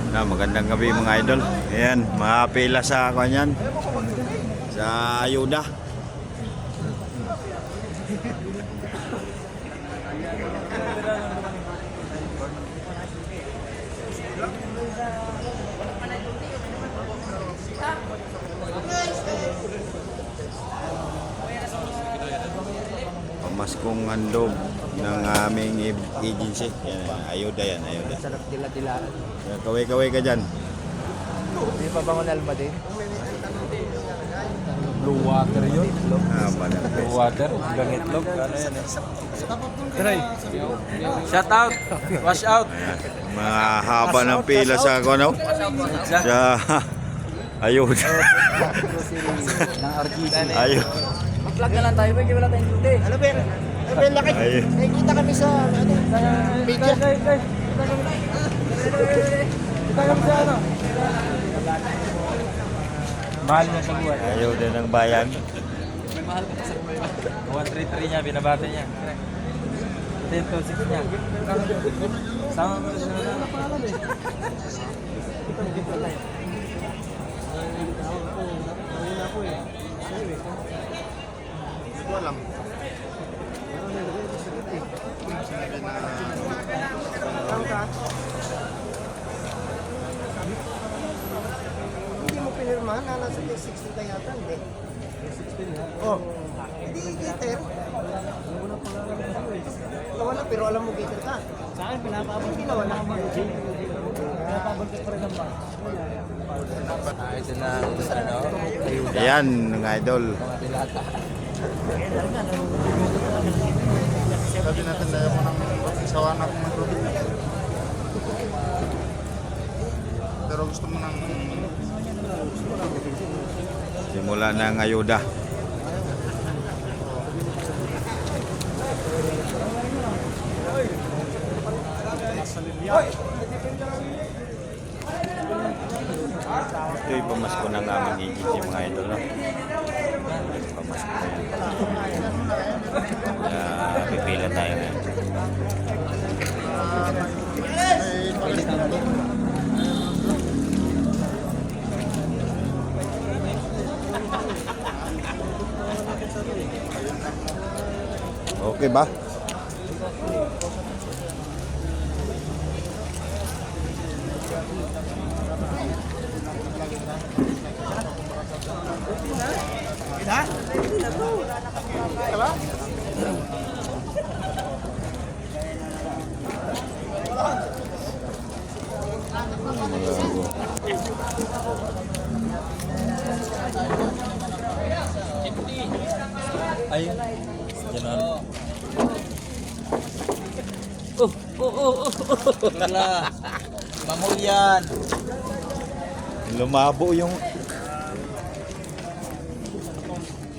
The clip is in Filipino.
Magandang gabi mga idol. Ayan, makapila sa kanyan. Sa ayuda. Pamaskong handog ng aming agency. Yan, ayuda yan, ayuda. Sarap dila-dilaan. Kaway-kaway ka dyan. May pabangon alma din. Blue water yun. Blue water. Hanggang itlog. Ano yan eh? Try. Shout out. Wash out. Ayan, mga haba ng pila sa ano? Sa ayuda. Ng RGC. Ayuda. Mag-plug na lang tayo. Pwede wala tayong duty. Ano ba? Ano ba laki? Nakikita kami sa media. Kita kami sa ano? Mahal niya sa buwan. Ayuda ng bayan. May mahal ka pa sa buwan. 133 niya, binabate niya. 10-6 niya. Sama mo siya na napakalad eh. Hindi ko alam. Hindi mo pinirmahan na nasa 16 ka yata, hindi? 16 oh. Hindi gator. Wala, pero alam mo gator ka. Sa akin, pinapabot sila, wala ka mag-gator. Pinapabot ka pa rin ang bus. Ito na, ano? Ayan, mga idol. Mga dilata. Sabi natin dahil mo ng sawa na akong matulog. Pero gusto mo ng Simula ng ayuda. Ito'y pamasko ng aming agency mga idol. No? Pamasko na yan. Pipila tayo ngayon. Okay ba? Ayun. Ganon. Wala. Mamulyan. Lumabo yung